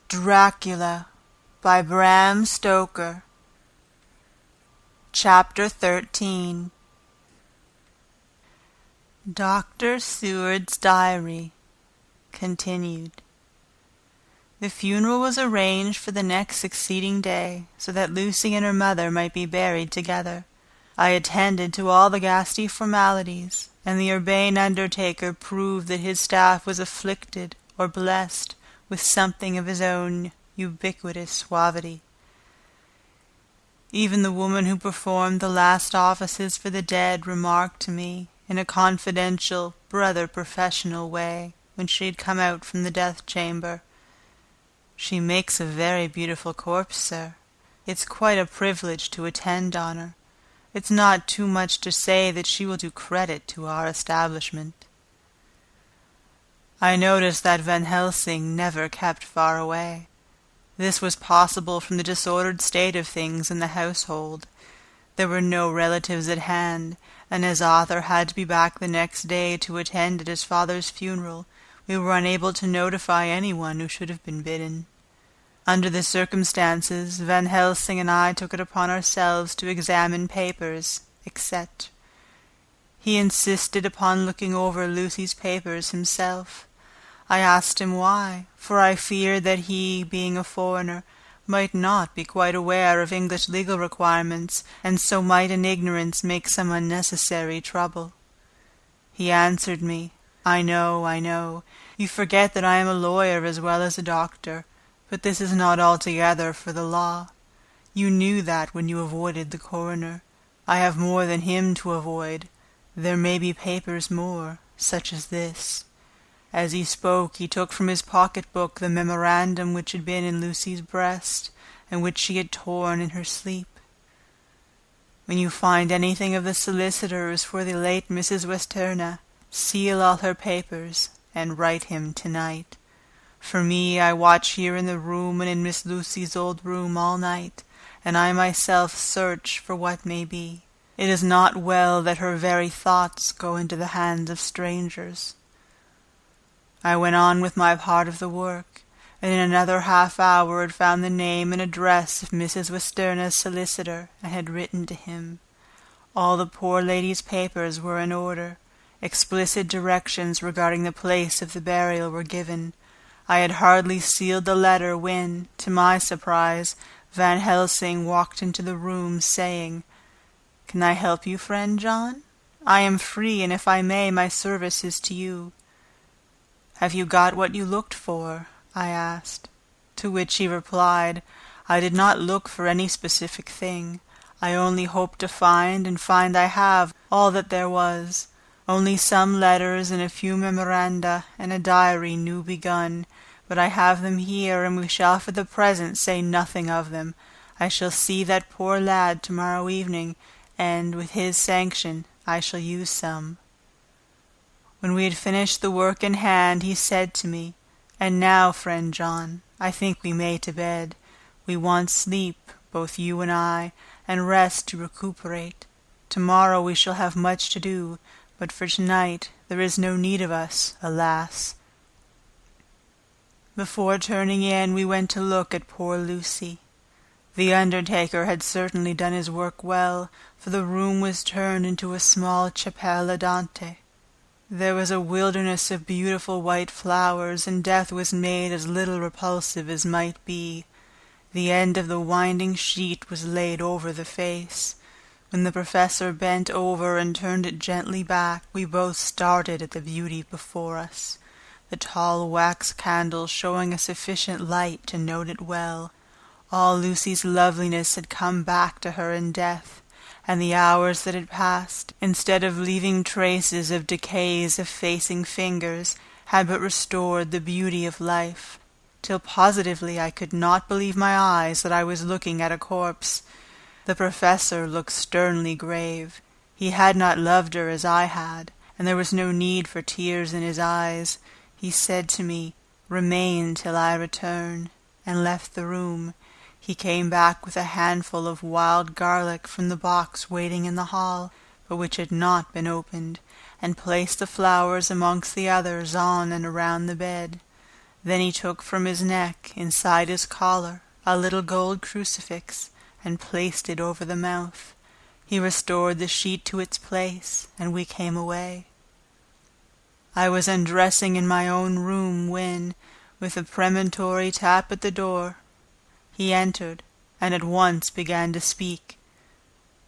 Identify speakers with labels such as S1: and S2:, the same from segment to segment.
S1: Dracula by Bram Stoker. Chapter 13. Dr. Seward's Diary continued. The funeral was arranged for the next succeeding day, so that Lucy and her mother might be buried together. I attended to all the ghastly formalities, and the urbane undertaker proved that his staff was afflicted or blessed with something of his own ubiquitous suavity. Even the woman who performed the last offices for the dead remarked to me, in a confidential, brother-professional way, when she had come out from the death-chamber, "She makes a very beautiful corpse, sir. It's quite a privilege to attend on her. It's not too much to say that she will do credit to our establishment." I noticed that Van Helsing never kept far away. This was possible from the disordered state of things in the household. There were no relatives at hand, and as Arthur had to be back the next day to attend at his father's funeral, we were unable to notify anyone who should have been bidden. Under the circumstances, Van Helsing and I took it upon ourselves to examine papers, etc. He insisted upon looking over Lucy's papers himself. I asked him why, for I feared that he, being a foreigner, might not be quite aware of English legal requirements, and so might in ignorance make some unnecessary trouble. He answered me, I know, you forget that I am a lawyer as well as a doctor, but this is not altogether for the law. You knew that when you avoided the coroner. I have more than him to avoid. There may be papers more, such as this." As he spoke, he took from his pocket-book the memorandum which had been in Lucy's breast, and which she had torn in her sleep. "When you find anything of the solicitors for the late Mrs. Westerna, seal all her papers, and write him tonight. For me, I watch here in the room and in Miss Lucy's old room all night, and I myself search for what may be. It is not well that her very thoughts go into the hands of strangers." I went on with my part of the work, and in another half-hour had found the name and address of Mrs. Westerna's solicitor, and had written to him. All the poor lady's papers were in order. Explicit directions regarding the place of the burial were given. I had hardly sealed the letter when, to my surprise, Van Helsing walked into the room, saying, "Can I help you, friend John? I am free, and if I may, my service is to you." "Have you got what you looked for?" I asked. To which he replied, "I did not look for any specific thing. I only hoped to find, and find I have, all that there was. Only some letters and a few memoranda, and a diary new begun. But I have them here, and we shall for the present say nothing of them. I shall see that poor lad tomorrow evening, and, with his sanction, I shall use some." When we had finished the work in hand, he said to me, "And now, friend John, I think we may to bed. We want sleep, both you and I, and rest to recuperate. Tomorrow we shall have much to do, but for tonight there is no need of us, alas." Before turning in, we went to look at poor Lucy. The undertaker had certainly done his work well, for the room was turned into a small chapelle andante. There was a wilderness of beautiful white flowers, and death was made as little repulsive as might be. The end of the winding sheet was laid over the face. When the professor bent over and turned it gently back, we both started at the beauty before us, the tall wax candle showing a sufficient light to note it well. All Lucy's loveliness had come back to her in death, and the hours that had passed, instead of leaving traces of decay's effacing fingers, had but restored the beauty of life, till positively I could not believe my eyes that I was looking at a corpse. The professor looked sternly grave. He had not loved her as I had, and there was no need for tears in his eyes. He said to me, "Remain till I return," and left the room. He came back with a handful of wild garlic from the box waiting in the hall, but which had not been opened, and placed the flowers amongst the others on and around the bed. Then he took from his neck, inside his collar, a little gold crucifix, and placed it over the mouth. He restored the sheet to its place, and we came away. I was undressing in my own room when, with a premonitory tap at the door, he entered, and at once began to speak.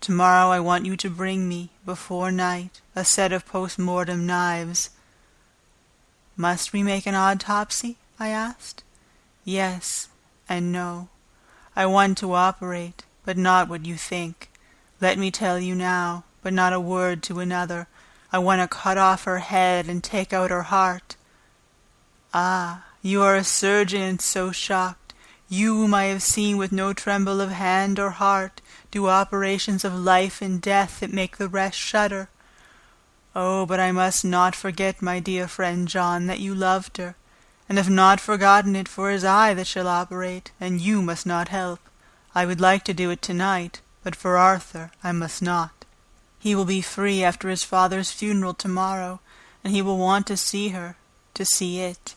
S1: "Tomorrow I want you to bring me, before night, a set of post-mortem knives." "Must we make an autopsy?" I asked. "Yes and no. I want to operate, but not what you think. Let me tell you now, but not a word to another. I want to cut off her head and take out her heart." "Ah, you are a surgeon and so shocked, you whom I have seen with no tremble of hand or heart do operations of life and death that make the rest shudder. Oh, but I must not forget, my dear friend John, that you loved her, and have not forgotten it, for it is I that shall operate, and you must not help. I would like to do it tonight, but for Arthur I must not. He will be free after his father's funeral tomorrow, and he will want to see her, to see it.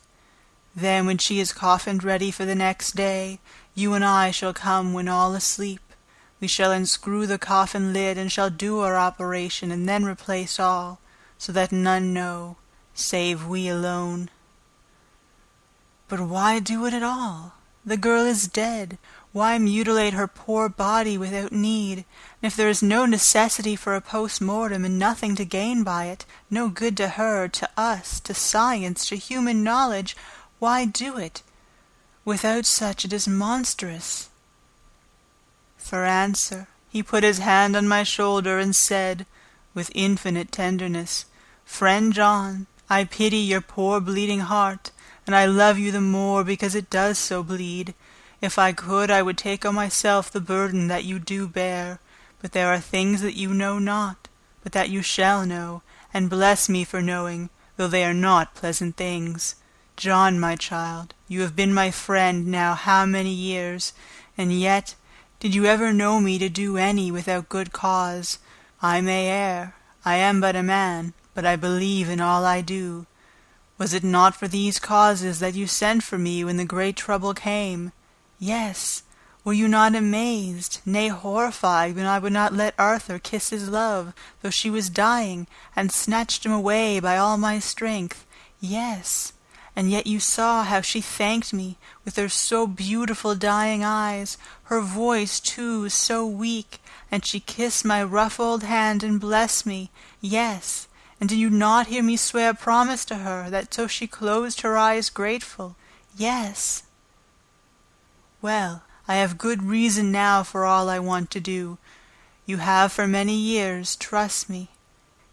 S1: Then, when she is coffined ready for the next day, you and I shall come when all asleep. We shall unscrew the coffin lid, and shall do our operation, and then replace all, so that none know, save we alone." "But why do it at all? The girl is dead. Why mutilate her poor body without need? And if there is no necessity for a post-mortem, and nothing to gain by it, no good to her, to us, to science, to human knowledge, why do it? Without such it is monstrous." For answer, he put his hand on my shoulder and said, with infinite tenderness, "Friend John, I pity your poor bleeding heart, and I love you the more because it does so bleed. If I could, I would take on myself the burden that you do bear, but there are things that you know not, but that you shall know, and bless me for knowing, though they are not pleasant things. John, my child, you have been my friend now how many years, and yet, did you ever know me to do any without good cause? I may err, I am but a man, but I believe in all I do. Was it not for these causes that you sent for me when the great trouble came? Yes, were you not amazed, nay horrified, when I would not let Arthur kiss his love, though she was dying, and snatched him away by all my strength? Yes, and yet you saw how she thanked me, with her so beautiful dying eyes, her voice, too, so weak, and she kissed my rough old hand and blessed me. Yes, and did you not hear me swear a promise to her, that so she closed her eyes grateful? Yes. Well, I have good reason now for all I want to do. You have for many years, trust me.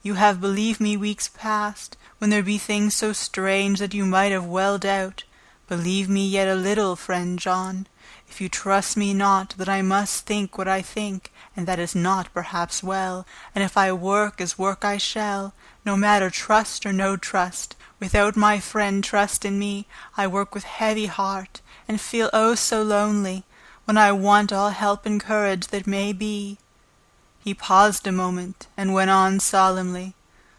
S1: You have believed me weeks past, when there be things so strange that you might have well doubt. Believe me yet a little, friend John, if you trust me not that I must think what I think, and that is not perhaps well, and if I work as work I shall, no matter trust or no trust, without my friend trust in me, I work with heavy heart, and feel oh so lonely, when I want all help and courage that may be. He paused a moment, and went on solemnly,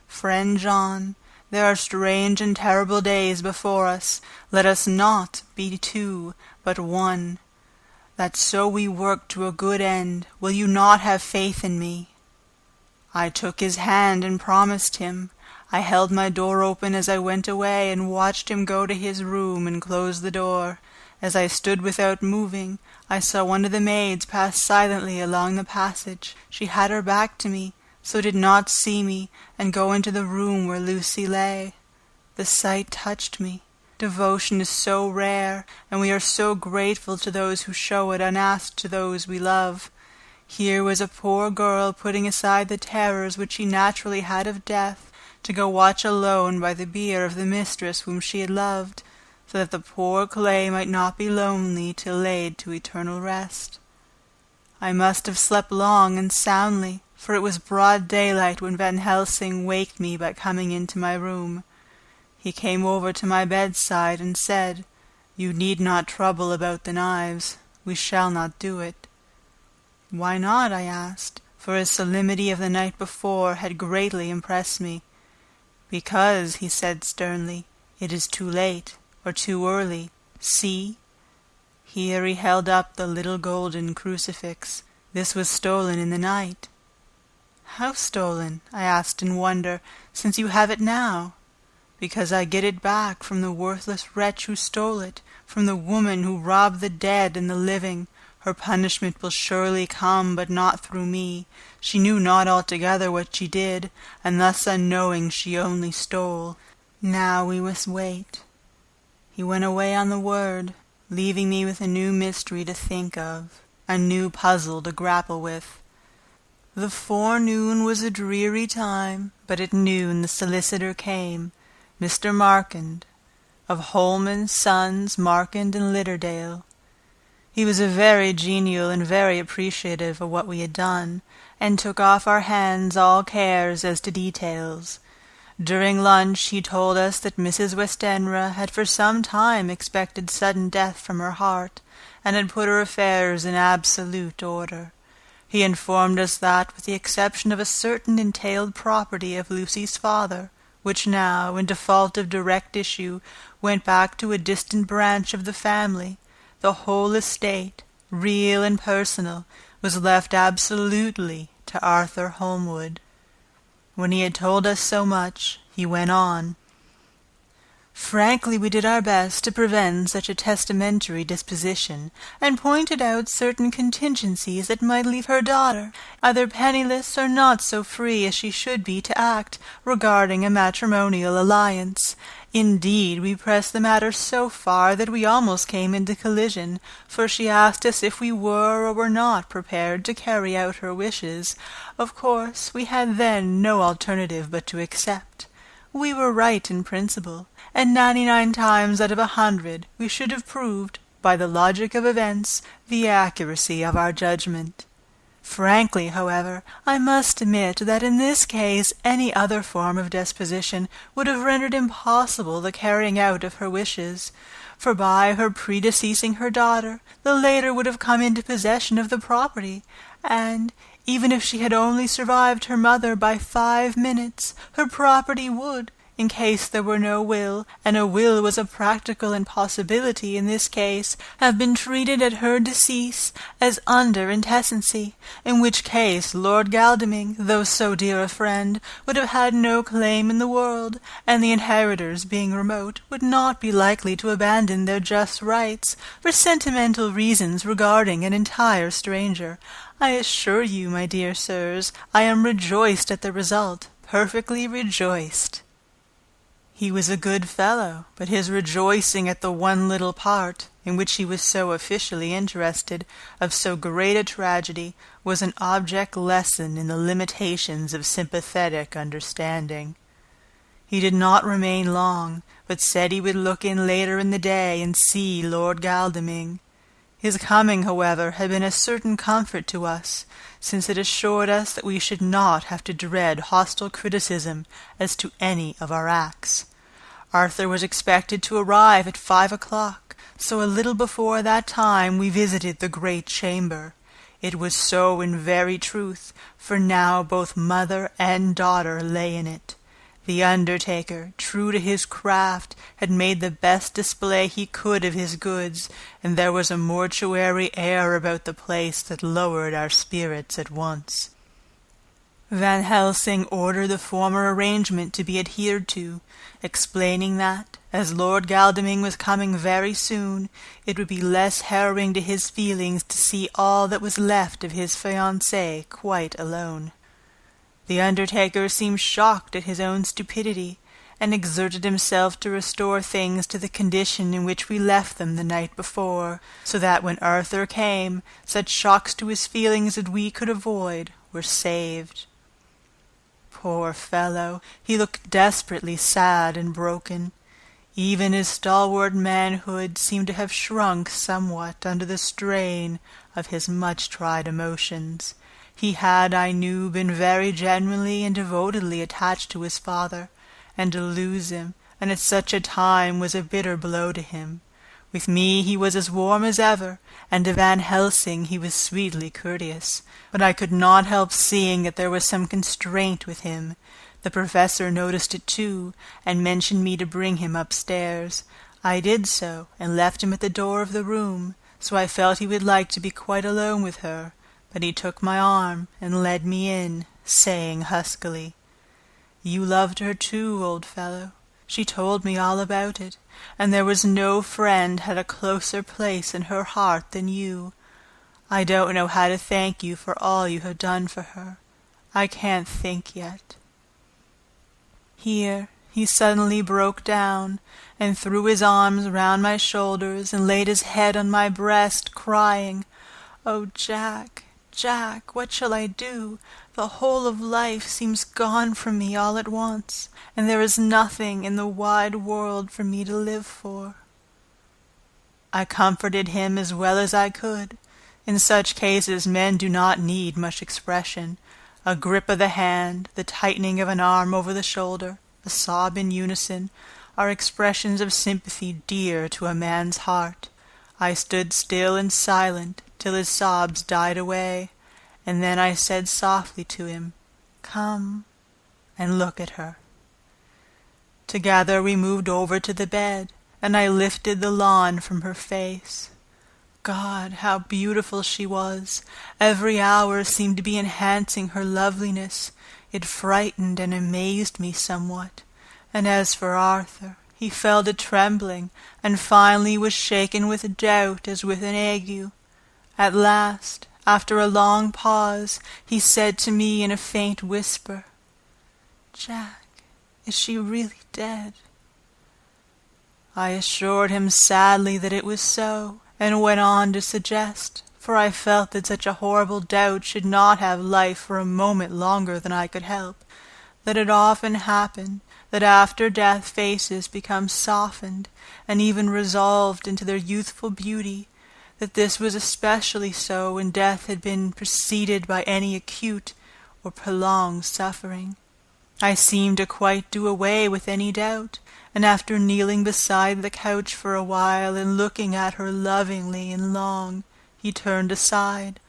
S1: "Friend John, there are strange and terrible days before us. Let us not be two, but one. That so we work to a good end. Will you not have faith in me?" I took his hand and promised him. I held my door open as I went away, and watched him go to his room and close the door. As I stood without moving, I saw one of the maids pass silently along the passage. She had her back to me, so did not see me, and go into the room where Lucy lay. The sight touched me. Devotion is so rare, and we are so grateful to those who show it unasked to those we love. Here was a poor girl putting aside the terrors which she naturally had of death, to go watch alone by the bier of the mistress whom she had loved, so that the poor clay might not be lonely till laid to eternal rest. I must have slept long and soundly, for it was broad daylight when Van Helsing waked me by coming into my room. He came over to my bedside and said, "You need not trouble about the knives. We shall not do it." "Why not?" I asked, for his solemnity of the night before had greatly impressed me. "Because," he said sternly, "it is too late. or too early. See." Here he held up the little golden crucifix. "This was stolen in the night." "How stolen?" I asked in wonder, "since you have it now?" "Because I get it back from the worthless wretch who stole it, from the woman who robbed the dead and the living. Her punishment will surely come, but not through me. She knew not altogether what she did, and thus unknowing she only stole. Now we must wait." He went away on the word, leaving me with a new mystery to think of, a new puzzle to grapple with. The forenoon was a dreary time, but at noon the solicitor came, Mr. Markand, of Holman, Sons, Markand and Litterdale. He was very genial and very appreciative of what we had done, and took off our hands all cares as to details. During lunch he told us that Mrs. Westenra had for some time expected sudden death from her heart, and had put her affairs in absolute order. He informed us that, with the exception of a certain entailed property of Lucy's father, which now, in default of direct issue, went back to a distant branch of the family, the whole estate, real and personal, was left absolutely to Arthur Holmwood. When he had told us so much, he went on. "Frankly, we did our best to prevent such a testamentary disposition, and pointed out certain contingencies that might leave her daughter either penniless or not so free as she should be to act regarding a matrimonial alliance. Indeed, we pressed the matter so far that we almost came into collision, for she asked us if we were or were not prepared to carry out her wishes. Of course, we had then no alternative but to accept. We were right in principle, and 99 times out of 100 we should have proved, by the logic of events, the accuracy of our judgment. Frankly, however, I must admit that in this case any other form of disposition would have rendered impossible the carrying out of her wishes, for by her predeceasing her daughter, the later would have come into possession of the property, and, even if she had only survived her mother by 5 minutes, her property would, in case there were no will, and a will was a practical impossibility in this case, have been treated at her decease as under intestacy, in which case Lord Godalming, though so dear a friend, would have had no claim in the world, and the inheritors, being remote, would not be likely to abandon their just rights for sentimental reasons regarding an entire stranger. I assure you, my dear sirs, I am rejoiced at the result, perfectly rejoiced." He was a good fellow, but his rejoicing at the one little part, in which he was so officially interested, of so great a tragedy, was an object lesson in the limitations of sympathetic understanding. He did not remain long, but said he would look in later in the day and see Lord Godalming. His coming, however, had been a certain comfort to us, since it assured us that we should not have to dread hostile criticism as to any of our acts. Arthur was expected to arrive at 5 o'clock, so a little before that time we visited the great chamber. It was so in very truth, for now both mother and daughter lay in it. The undertaker, true to his craft, had made the best display he could of his goods, and there was a mortuary air about the place that lowered our spirits at once. Van Helsing ordered the former arrangement to be adhered to, explaining that, as Lord Godalming was coming very soon, it would be less harrowing to his feelings to see all that was left of his fiancée quite alone. The undertaker seemed shocked at his own stupidity, and exerted himself to restore things to the condition in which we left them the night before, so that when Arthur came, such shocks to his feelings as we could avoid were saved. Poor fellow, he looked desperately sad and broken. Even his stalwart manhood seemed to have shrunk somewhat under the strain of his much-tried emotions. He had, I knew, been very genuinely and devotedly attached to his father, and to lose him, and at such a time, was a bitter blow to him. With me he was as warm as ever, and to Van Helsing he was sweetly courteous, but I could not help seeing that there was some constraint with him. The professor noticed it too, and mentioned me to bring him upstairs. I did so, and left him at the door of the room, so I felt he would like to be quite alone with her, but he took my arm and led me in, saying huskily, "You loved her too, old fellow. She told me all about it, and there was no friend had a closer place in her heart than you. I don't know how to thank you for all you have done for her. I can't think yet." Here he suddenly broke down, and threw his arms round my shoulders, and laid his head on my breast, crying, "Oh, Jack, Jack, what shall I do? The whole of life seems gone from me all at once, and there is nothing in the wide world for me to live for." I comforted him as well as I could. In such cases men do not need much expression. A grip of the hand, the tightening of an arm over the shoulder, a sob in unison, are expressions of sympathy dear to a man's heart. I stood still and silent till his sobs died away, and then I said softly to him, "Come and look at her." Together we moved over to the bed, and I lifted the lawn from her face. God, how beautiful she was! Every hour seemed to be enhancing her loveliness. It frightened and amazed me somewhat. And as for Arthur, he fell to trembling, and finally was shaken with doubt as with an ague. At last, after a long pause, he said to me in a faint whisper, "Jack, is she really dead?" I assured him sadly that it was so, and went on to suggest, for I felt that such a horrible doubt should not have life for a moment longer than I could help, that it often happened that after death faces become softened and even resolved into their youthful beauty, that this was especially so when death had been preceded by any acute or prolonged suffering. I seemed to quite do away with any doubt, and after kneeling beside the couch for a while and looking at her lovingly and long, he turned aside.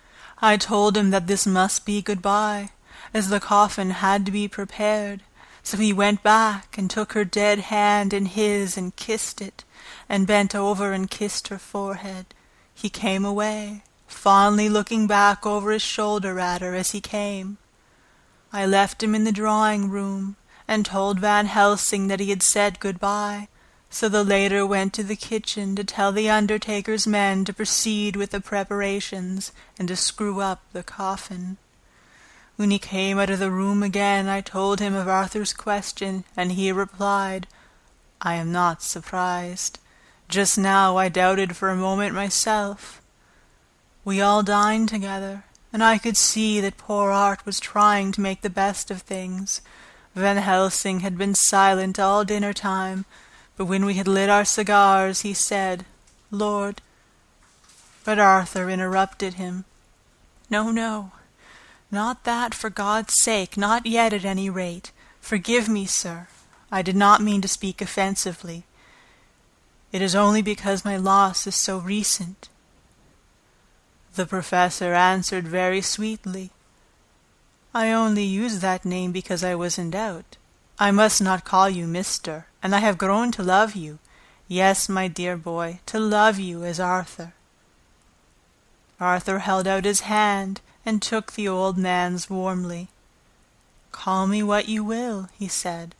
S1: I told him that this must be good-bye, as the coffin had to be prepared, so he went back and took her dead hand in his and kissed it, and bent over and kissed her forehead. He came away, fondly looking back over his shoulder at her as he came. I left him in the drawing-room, and told Van Helsing that he had said good-bye, so the later went to the kitchen to tell the undertaker's men to proceed with the preparations and to screw up the coffin. When he came out of the room again, I told him of Arthur's question, and he replied, "I am not surprised. Just now I doubted for a moment myself." We all dined together, and I could see that poor Art was trying to make the best of things. Van Helsing had been silent all dinner-time, but when we had lit our cigars, he said, "Lord—" But Arthur interrupted him. "No, no, not that, for God's sake, not yet at any rate. Forgive me, sir. I did not mean to speak offensively. It is only because my loss is so recent." The professor answered very sweetly, "I only used that name because I was in doubt. I must not call you Mr., and I have grown to love you. Yes, my dear boy, to love you as Arthur." Arthur held out his hand and took the old man's warmly. "Call me what you will," he said.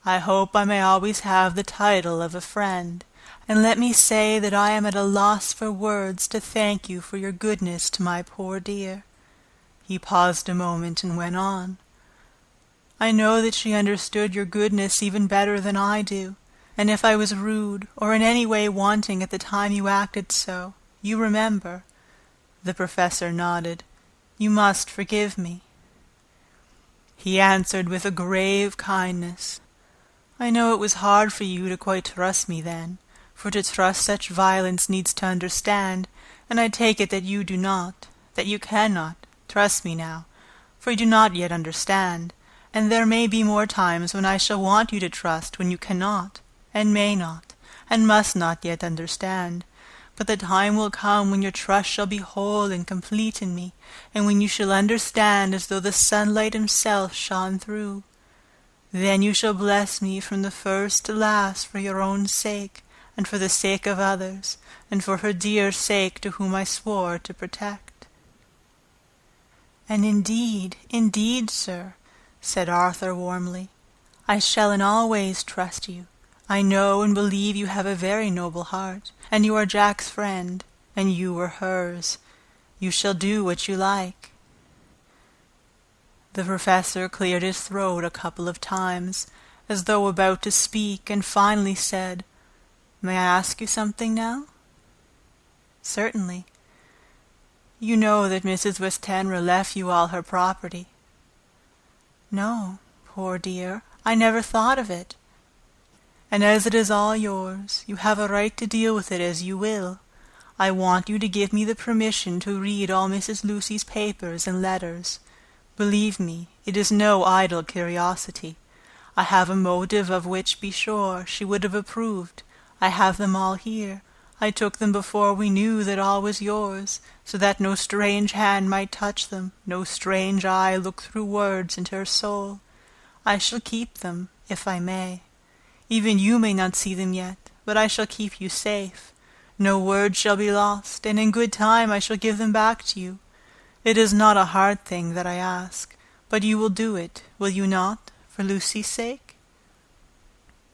S1: "I hope I may always have the title of a friend, and let me say that I am at a loss for words to thank you for your goodness to my poor dear." He paused a moment and went on. "I know that she understood your goodness even better than I do, and if I was rude or in any way wanting at the time you acted so, you remember—" The professor nodded. "You must forgive me." He answered with a grave kindness, "I know it was hard for you to quite trust me then, for to trust such violence needs to understand, and I take it that you do not, that you cannot, trust me now, for you do not yet understand, and there may be more times when I shall want you to trust when you cannot, and may not, and must not yet understand. But the time will come when your trust shall be whole and complete in me, and when you shall understand as though the sunlight himself shone through. Then you shall bless me from the first to last for your own sake, and for the sake of others, and for her dear sake to whom I swore to protect." "And indeed, sir," said Arthur warmly, "I shall in all ways trust you. I know and believe you have a very noble heart, and you are Jack's friend, and you were hers. You shall do what you like." The professor cleared his throat a couple of times, as though about to speak, and finally said, "May I ask you something now?" "Certainly." "You know that Mrs. Westenra left you all her property?" "No, poor dear, I never thought of it." "And as it is all yours, you have a right to deal with it as you will. I want you to give me the permission to read all Mrs. Lucy's papers and letters. Believe me, it is no idle curiosity. I have a motive of which, be sure, she would have approved. I have them all here. I took them before we knew that all was yours, so that no strange hand might touch them, no strange eye look through words into her soul. I shall keep them, if I may. Even you may not see them yet, but I shall keep you safe. No word shall be lost, and in good time I shall give them back to you. It is not a hard thing that I ask, but you will do it, will you not, for Lucy's sake?"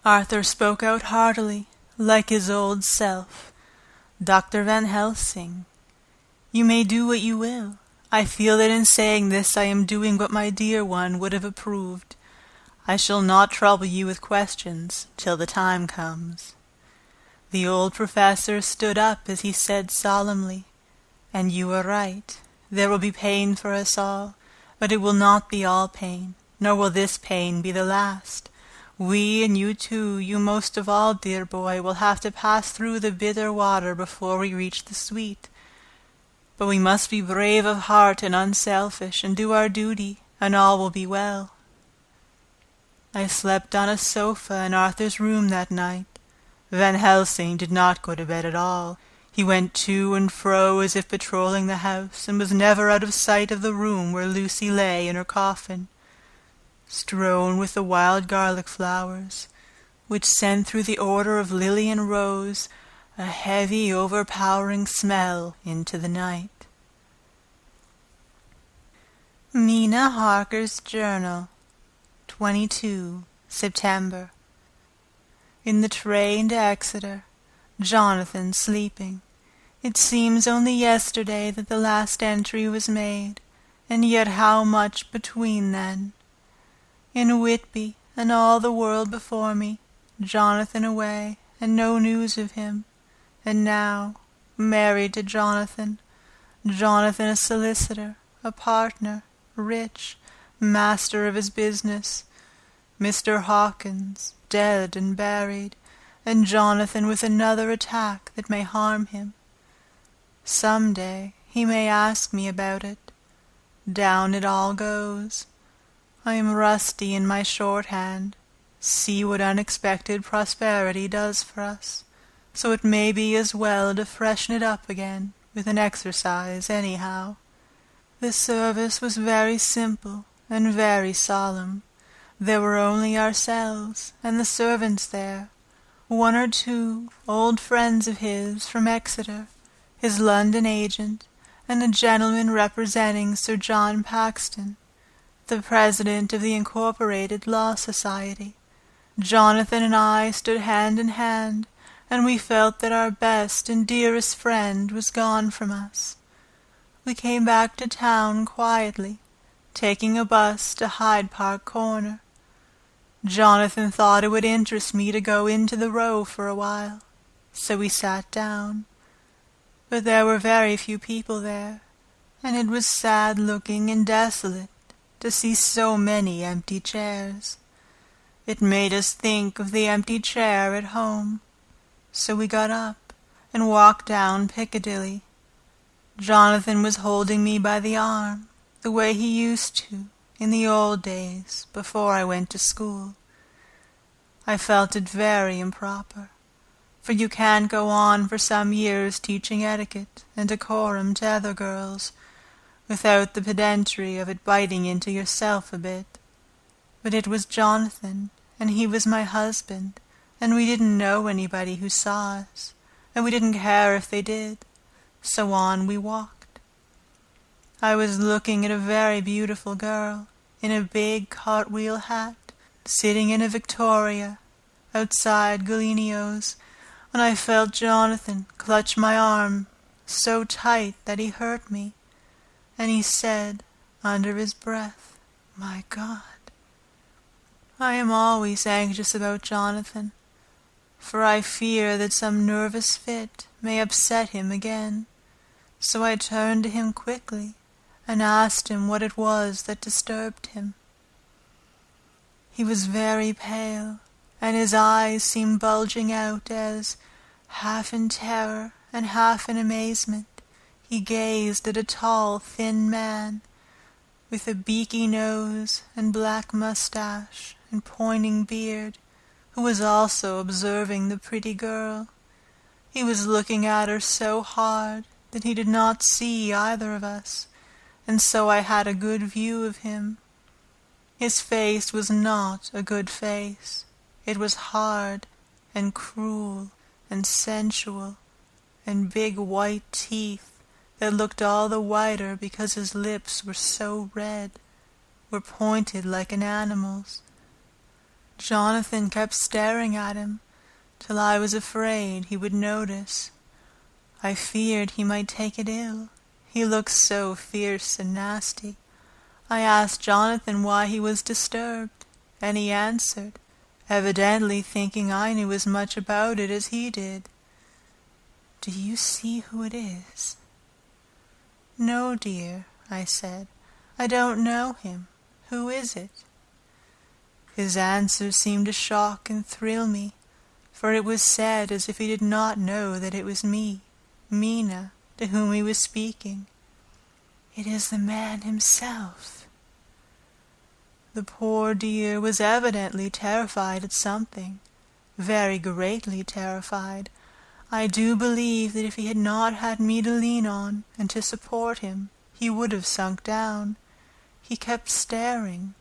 S1: Arthur spoke out heartily, like his old self. "Dr. Van Helsing, you may do what you will. I feel that in saying this I am doing what my dear one would have approved. I shall not trouble you with questions till the time comes." The old professor stood up as he said solemnly, "And you are right. There will be pain for us all, but it will not be all pain, nor will this pain be the last. We and you too, you most of all, dear boy, will have to pass through the bitter water before we reach the sweet. But we must be brave of heart and unselfish, and do our duty, and all will be well." I slept on a sofa in Arthur's room that night. Van Helsing did not go to bed at all. He went to and fro as if patrolling the house, and was never out of sight of the room where Lucy lay in her coffin, strewn with the wild garlic flowers, which sent through the order of lily and rose a heavy, overpowering smell into the night. Mina Harker's Journal, 22 September. In the train to Exeter, Jonathan sleeping. It seems only yesterday that the last entry was made, and yet how much between then. In Whitby, and all the world before me, Jonathan away, and no news of him. And now, married to Jonathan, Jonathan a solicitor, a partner, rich, master of his business, Mr. Hawkins dead and buried, and Jonathan with another attack that may harm him. Some day he may ask me about it. Down it all goes. I am rusty in my shorthand. See what unexpected prosperity does for us, so it may be as well to freshen it up again with an exercise anyhow. The service was very simple and very solemn. There were only ourselves and the servants there, one or two old friends of his from Exeter, his London agent, and a gentleman representing Sir John Paxton, the president of the Incorporated Law Society. Jonathan and I stood hand in hand, and we felt that our best and dearest friend was gone from us. We came back to town quietly, taking a bus to Hyde Park Corner. Jonathan thought it would interest me to go into the Row for a while, so we sat down. But there were very few people there, and it was sad-looking and desolate to see so many empty chairs. It made us think of the empty chair at home, so we got up and walked down Piccadilly. Jonathan was holding me by the arm, the way he used to in the old days before I went to school. I felt it very improper, for you can't go on for some years teaching etiquette and decorum to other girls without the pedantry of it biting into yourself a bit. But it was Jonathan, and he was my husband, and we didn't know anybody who saw us, and we didn't care if they did, so on we walked. I was looking at a very beautiful girl, in a big cartwheel hat, sitting in a victoria, outside Galenio's, when I felt Jonathan clutch my arm so tight that he hurt me, and he said, under his breath, "My God." I am always anxious about Jonathan, for I fear that some nervous fit may upset him again, so I turned to him quickly and asked him what it was that disturbed him. He was very pale, and his eyes seemed bulging out as, half in terror and half in amazement, he gazed at a tall, thin man, with a beaky nose and black mustache and pointing beard, who was also observing the pretty girl. He was looking at her so hard that he did not see either of us, and so I had a good view of him. His face was not a good face. It was hard and cruel and sensual, and big white teeth that looked all the whiter because his lips were so red, were pointed like an animal's. Jonathan kept staring at him, till I was afraid he would notice. I feared he might take it ill. He looked so fierce and nasty. I asked Jonathan why he was disturbed, and he answered, evidently thinking I knew as much about it as he did. "Do you see who it is?" "No, dear," I said. "I don't know him. Who is it?" His answer seemed to shock and thrill me, for it was said as if he did not know that it was me, Mina, to whom he was speaking. "It is the man himself." The poor dear was evidently terrified at something, very greatly terrified. I do believe that if he had not had me to lean on and to support him, he would have sunk down. He kept staring.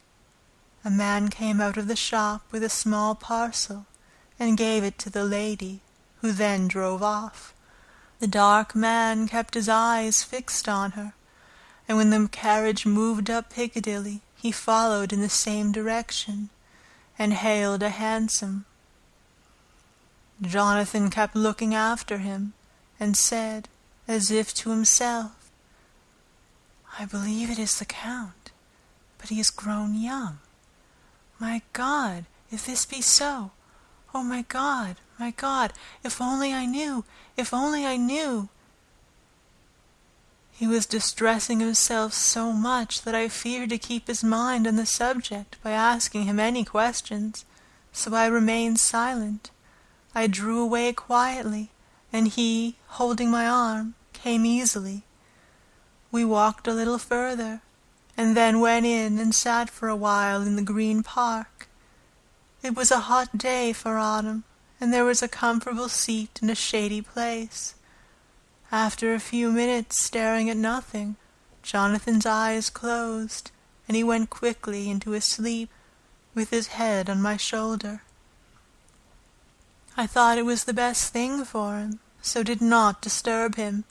S1: A man came out of the shop with a small parcel and gave it to the lady, who then drove off. The dark man kept his eyes fixed on her, and when the carriage moved up Piccadilly, he followed in the same direction and hailed a hansom. Jonathan kept looking after him and said, as if to himself, "I believe it is the Count, but he is grown young. My God, if this be so! Oh, my God, if only I knew, if only I knew!" He was distressing himself so much that I feared to keep his mind on the subject by asking him any questions, so I remained silent. I drew away quietly, and he, holding my arm, came easily. We walked a little further, and then went in and sat for a while in the Green Park. It was a hot day for autumn, and there was a comfortable seat in a shady place. After a few minutes staring at nothing, Jonathan's eyes closed, and he went quickly into his sleep, with his head on my shoulder. I thought it was the best thing for him, so did not disturb him.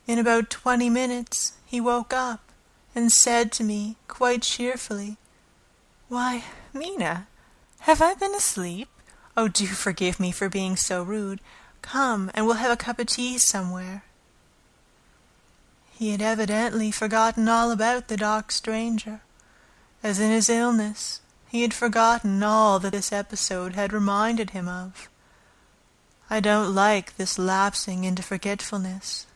S1: In about 20 minutes he woke up, and said to me, quite cheerfully, "Why, Mina, have I been asleep? Oh, do forgive me for being so rude. Come, and we'll have a cup of tea somewhere." He had evidently forgotten all about the dark stranger, as in his illness he had forgotten all that this episode had reminded him of. I don't like this lapsing into forgetfulness.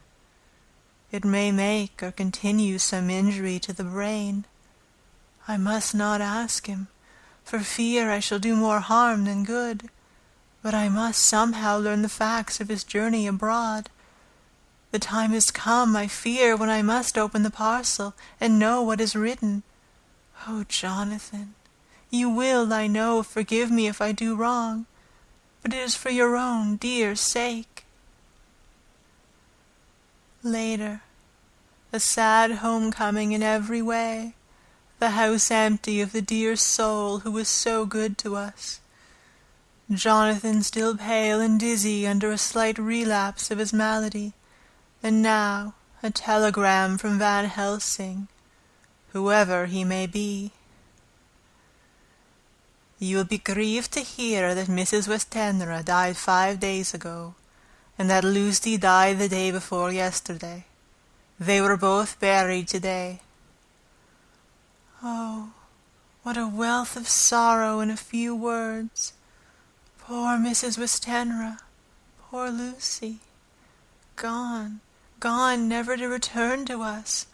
S1: It may make or continue some injury to the brain. I must not ask him, for fear I shall do more harm than good, but I must somehow learn the facts of his journey abroad. The time has come, I fear, when I must open the parcel and know what is written. Oh, Jonathan, you will, I know, forgive me if I do wrong, but it is for your own dear sake. Later, a sad homecoming in every way, the house empty of the dear soul who was so good to us. Jonathan still pale and dizzy under a slight relapse of his malady, and now a telegram from Van Helsing, whoever he may be. You will be grieved to hear that Mrs. Westenra died 5 days ago, and that Lucy died the day before yesterday. They were both buried today. Oh, what a wealth of sorrow in a few words. Poor Mrs. Westenra, poor Lucy, gone, gone never to return to us,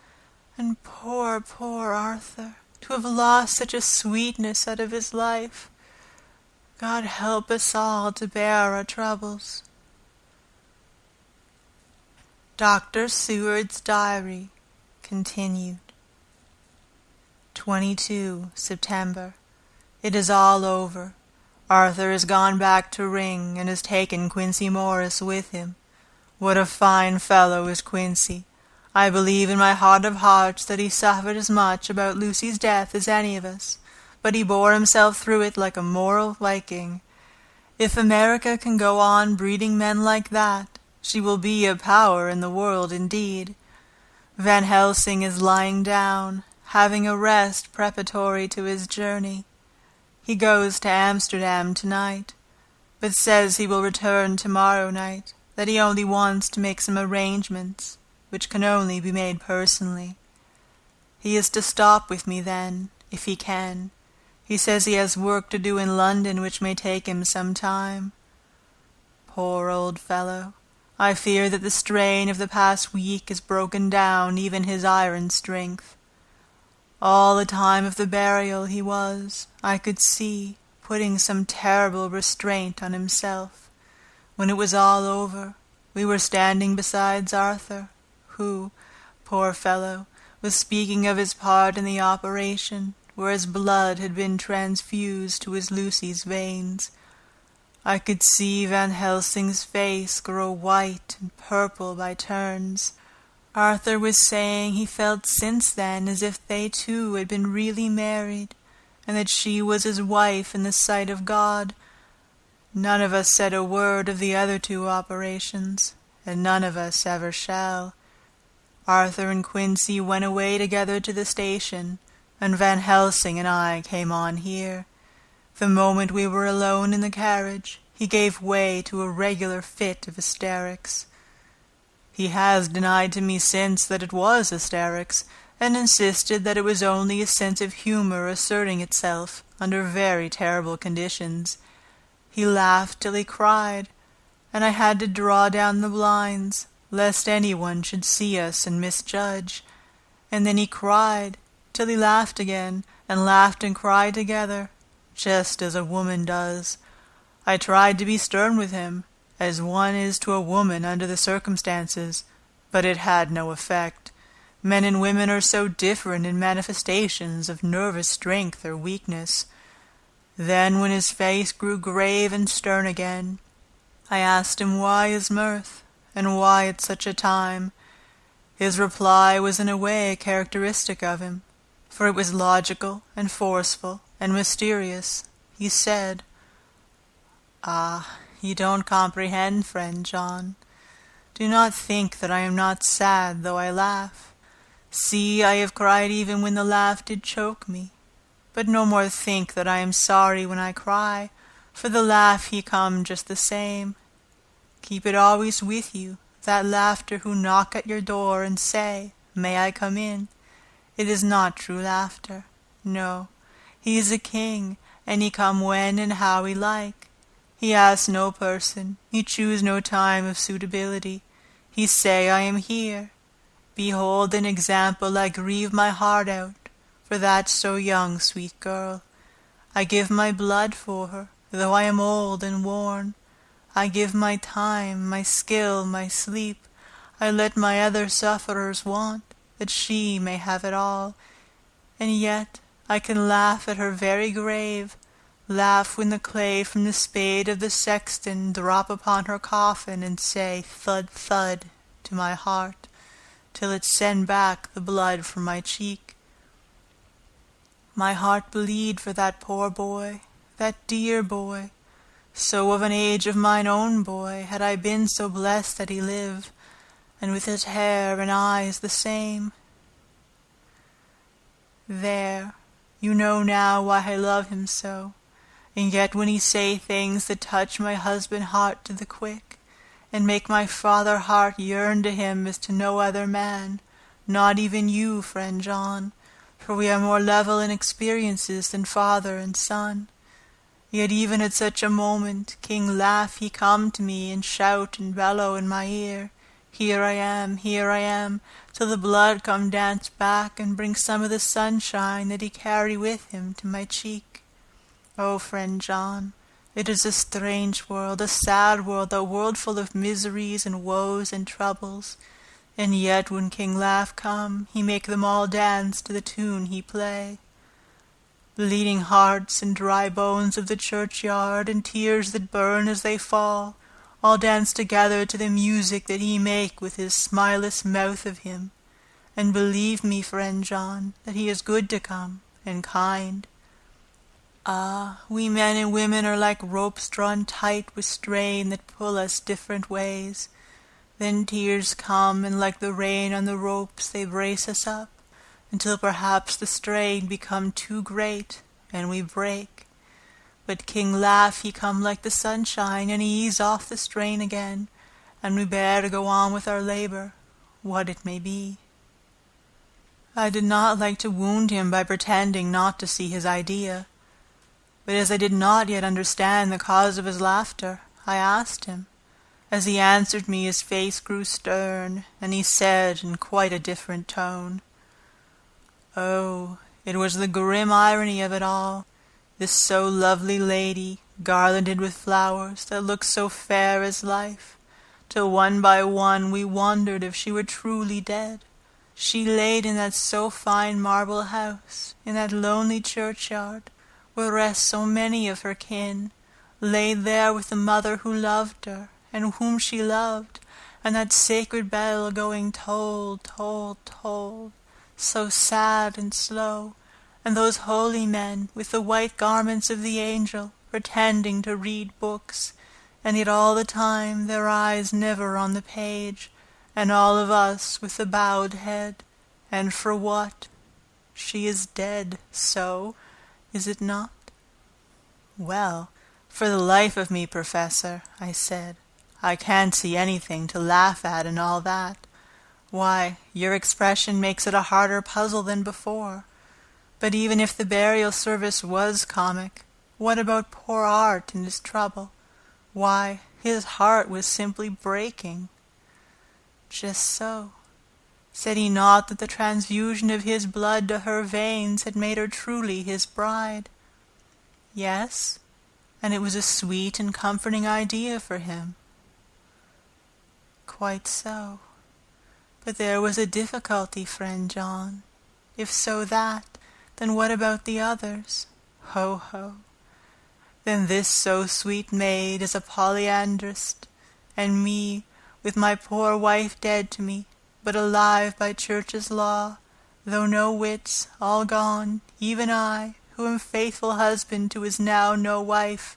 S1: and poor, poor Arthur, to have lost such a sweetness out of his life. God help us all to bear our troubles. Dr. Seward's Diary continued. 22 September. It is all over. Arthur has gone back to Ring, and has taken Quincey Morris with him. What a fine fellow is Quincey! I believe in my heart of hearts that he suffered as much about Lucy's death as any of us, but he bore himself through it like a moral Viking. If America can go on breeding men like that, she will be a power in the world indeed. Van Helsing is lying down, having a rest preparatory to his journey. He goes to Amsterdam tonight, but says he will return tomorrow night, that he only wants to make some arrangements, which can only be made personally. He is to stop with me then, if he can. He says he has work to do in London which may take him some time. Poor old fellow! I fear that the strain of the past week has broken down even his iron strength. All the time of the burial he was, I could see, putting some terrible restraint on himself. When it was all over, we were standing beside Arthur, who, poor fellow, was speaking of his part in the operation, where his blood had been transfused to his Lucy's veins. I could see Van Helsing's face grow white and purple by turns. Arthur was saying he felt since then as if they two had been really married, and that she was his wife in the sight of God. None of us said a word of the other 2 operations, and none of us ever shall. Arthur and Quincey went away together to the station, and Van Helsing and I came on here. The moment we were alone in the carriage, he gave way to a regular fit of hysterics. He has denied to me since that it was hysterics, and insisted that it was only a sense of humor asserting itself under very terrible conditions. He laughed till he cried, and I had to draw down the blinds, lest anyone should see us and misjudge. And then he cried, till he laughed again, and laughed and cried together, just as a woman does. I tried to be stern with him, as one is to a woman under the circumstances, but it had no effect. Men and women are so different in manifestations of nervous strength or weakness. Then, when his face grew grave and stern again, I asked him why his mirth, and why at such a time. His reply was in a way characteristic of him, for it was logical and forceful and mysterious. He said, "Ah, you don't comprehend, friend John. Do not think that I am not sad though I laugh. See, I have cried even when the laugh did choke me. But no more think that I am sorry when I cry, for the laugh he come just the same. Keep it always with you, that laughter who knock at your door and say, 'May I come in?' It is not true laughter. No, he is a king, and he come when and how he like. He ask no person, he choose no time of suitability. He say, 'I am here.' Behold an example I grieve my heart out, for that so young sweet girl. I give my blood for her, though I am old and worn. I give my time, my skill, my sleep. I let my other sufferers want, that she may have it all. And yet I can laugh at her very grave, laugh when the clay from the spade of the sexton drop upon her coffin, and say thud, thud, to my heart, till it send back the blood from my cheek. My heart bleed for that poor boy, that dear boy, So of an age of mine own boy had I been so blessed that he live, and with his hair and eyes the same. There, you know now why I love him so, and yet when he say things that touch my husband heart to the quick, and make my father heart yearn to him as to no other man, not even you, friend John, for we are more level in experiences than father and son. Yet even at such a moment, King Laugh he come to me, and shout and bellow in my ear, here I am, till the blood come dance back, and bring some of the sunshine that he carry with him to my cheek. Oh, friend John, it is a strange world, a sad world, a world full of miseries and woes and troubles, and yet when King Laugh come, he make them all dance to the tune he play. Bleeding hearts and dry bones of the churchyard, and tears that burn as they fall, all dance together to the music that he make with his smileless mouth of him. And believe me, friend John, that he is good to come, and kind. Ah, we men and women are like ropes drawn tight with strain that pull us different ways. Then tears come, and like the rain on the ropes they brace us up, until perhaps the strain become too great, and we break. But King Laugh he come like the sunshine, and he ease off the strain again, and we bear to go on with our labor, what it may be. I did not like to wound him by pretending not to see his idea, but as I did not yet understand the cause of his laughter, I asked him. As he answered me, his face grew stern, and he said in quite a different tone, "Oh, it was the grim irony of it all, this so lovely lady, garlanded with flowers, that looked so fair as life, till one by one we wondered if she were truly dead. She laid in that so fine marble house, in that lonely churchyard, where rest so many of her kin, laid there with the mother who loved her, and whom she loved, and that sacred bell going toll, toll, toll, so sad and slow, and those holy men, with the white garments of the angel, pretending to read books, and yet all the time their eyes never on the page, and all of us with the bowed head. And for what? She is dead, so, is it not?" "Well, for the life of me, Professor," I said, "I can't see anything to laugh at in all that. Why, your expression makes it a harder puzzle than before. But even if the burial service was comic, what about poor Art and his trouble? Why, his heart was simply breaking." "Just so. Said he not that the transfusion of his blood to her veins had made her truly his bride?" "Yes, and it was a sweet and comforting idea for him." "Quite so. But there was a difficulty, friend John. If so that, then what about the others? Ho, ho. Then this so sweet maid is a polyandrist, and me, with my poor wife dead to me, but alive by church's law, though no wits, all gone, even I, who am faithful husband to his now no wife,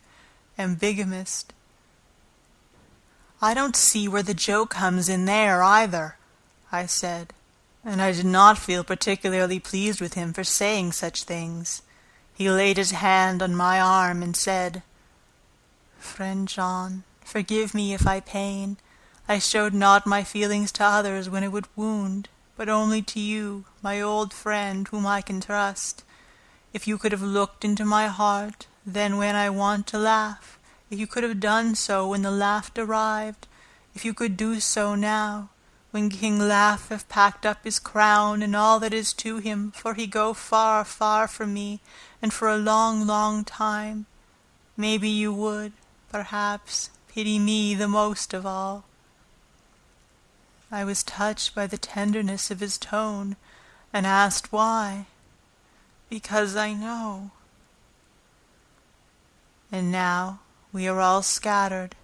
S1: am bigamist." "I don't see where the joke comes in there, either," I said, and I did not feel particularly pleased with him for saying such things. He laid his hand on my arm and said, "Friend John, forgive me if I pain. I showed not my feelings to others when it would wound, but only to you, my old friend, whom I can trust. If you could have looked into my heart, then when I want to laugh, if you could have done so when the laughter arrived, if you could do so now, when King Laugh have packed up his crown and all that is to him, for he go far, far from me, and for a long, long time, maybe you would, perhaps, pity me the most of all." I was touched by the tenderness of his tone, and asked why. "Because I know." And now we are all scattered,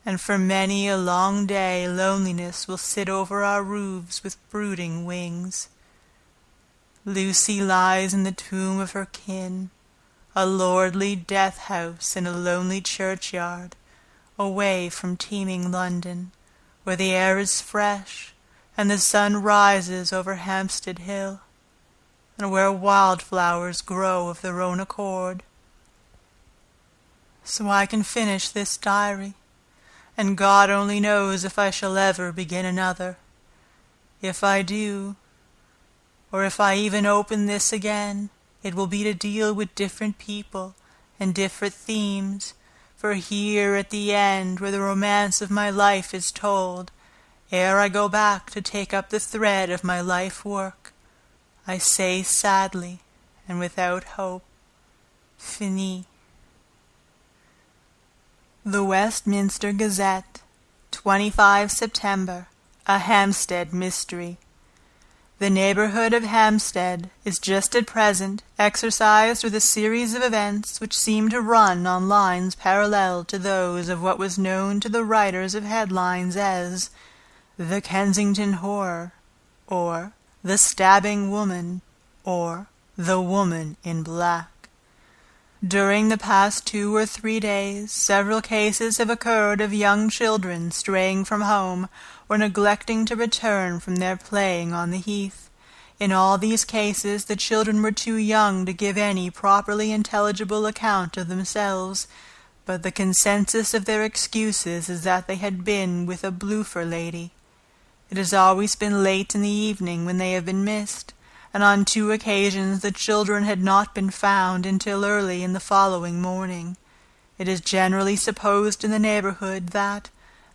S1: and for many a long day loneliness will sit over our roofs with brooding wings. Lucy lies in the tomb of her kin, a lordly death-house in a lonely churchyard, away from teeming London, where the air is fresh, and the sun rises over Hampstead Hill, and where wildflowers grow of their own accord. So I can finish this diary, and God only knows if I shall ever begin another. If I do, or if I even open this again, it will be to deal with different people and different themes, for here at the end, where the romance of my life is told, ere I go back to take up the thread of my life work, I say sadly and without hope, Fini. The Westminster Gazette, 25 September, a Hampstead mystery. The neighborhood of Hampstead is just at present exercised with a series of events which seem to run on lines parallel to those of what was known to the writers of headlines as the Kensington Horror, or the Stabbing Woman, or the Woman in Black. During the past 2 or 3 days, several cases have occurred of young children straying from home or neglecting to return from their playing on the heath. In all these cases the children were too young to give any properly intelligible account of themselves, but the consensus of their excuses is that they had been with a bloofer lady. It has always been late in the evening when they have been missed, and on 2 occasions the children had not been found until early in the following morning. It is generally supposed in the neighborhood that,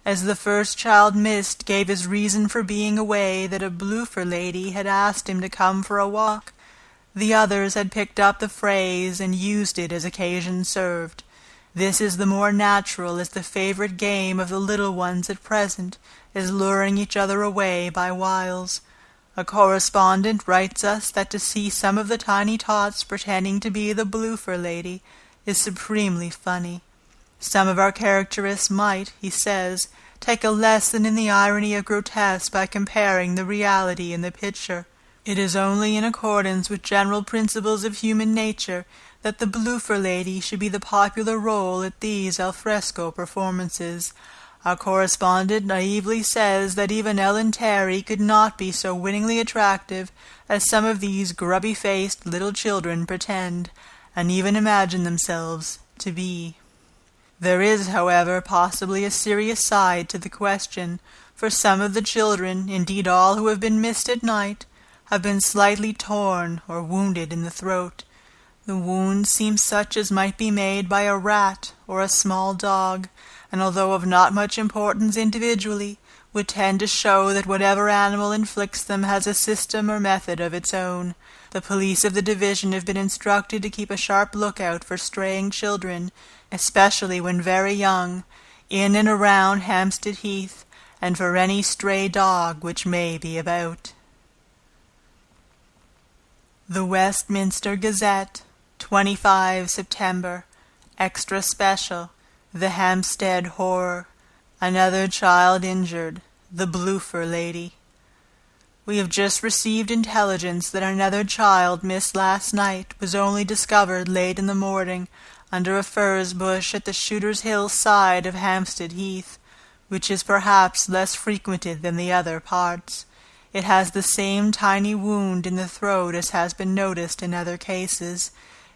S1: as the first child missed gave his reason for being away that a bloofer lady had asked him to come for a walk, the others had picked up the phrase and used it as occasion served. This is the more natural as the favorite game of the little ones at present is luring each other away by wiles. A correspondent writes us that to see some of the tiny tots pretending to be the bloofer lady is supremely funny. Some of our characterists might, he says, take a lesson in the irony of grotesque by comparing the reality and the picture. It is only in accordance with general principles of human nature that the bloofer lady should be the popular role at these al fresco performances. Our correspondent naively says that even Ellen Terry could not be so winningly attractive as some of these grubby-faced little children pretend, and even imagine themselves to be. There is, however, possibly a serious side to the question, for some of the children, indeed all who have been missed at night, have been slightly torn or wounded in the throat. The wound seems such as might be made by a rat or a small dog, and although of not much importance individually, would tend to show that whatever animal inflicts them has a system or method of its own. The police of the division have been instructed to keep a sharp lookout for straying children, especially when very young, in and around Hampstead Heath, and for any stray dog which may be about. The Westminster Gazette, 25 September, Extra Special, The Hampstead Horror, Another Child Injured, The Bloofer Lady. We have just received intelligence that another child missed last night was only discovered late in the morning under a furze bush at the Shooter's Hill side of Hampstead Heath, which is perhaps less frequented than the other parts. It has the same tiny wound in the throat as has been noticed in other cases.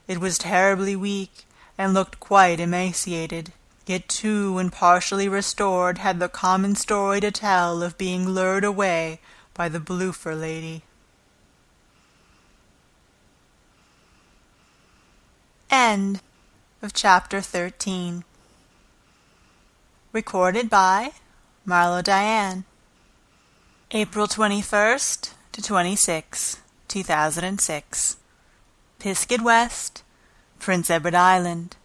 S1: It was terribly weak, and looked quite emaciated. It too, when partially restored, had the common story to tell of being lured away by the bloofer lady. End of chapter 13. Recorded by Marlo Diane. April 21st to 26, 2006. Pisgah West, Prince Edward Island.